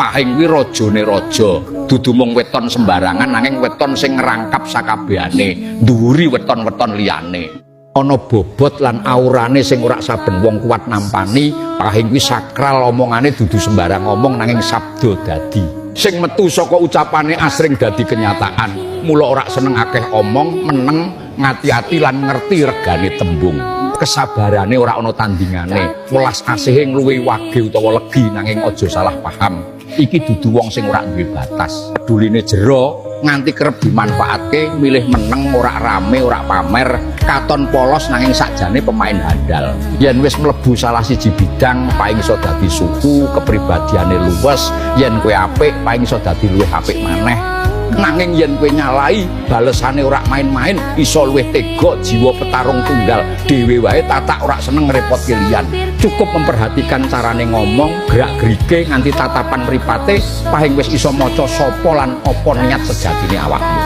Pahing kuwi rajane raja, dudu mung weton sembarangan nanging weton sing ngrangkap sakabehane, nduwuri weton-weton liyane. Ana bobot lan aurane sing ora saben wong kuat nampani. Pahing kuwi sakral, omongane dudu sembarang omong nanging sabda dadi. Sing metu saka ucapane asring dadi kenyataan. Mula ora seneng akeh omong, meneng, ngati-ati lan ngerti regane tembung. Kesabarane ora ana tandingane, welas asihe ngluwi wage utawa legi nanging aja salah paham. Iki dudu wong sing ora duwe batas. Peduline jero nganti kerep dimanfaatke, milih meneng ora rame ora pamer, katon polos nanging sakjane pemain handal. Yen wis mlebu salah siji bidang paling iso dadi suku, kepribadiane luwes. Yen kowe apik paling iso dadi luwih apik maneh. Nanging yen kowe nyalai, balesane ora main-main, iso luwih tega, jiwa petarung tunggal dhewe wae tatak ora seneng ngrepotke liyan. Cukup memperhatikan carane ngomong, gerak-gerike nganti tatapan mripate, Pahing wis iso maca sapa lan apa niat sejatine awakmu.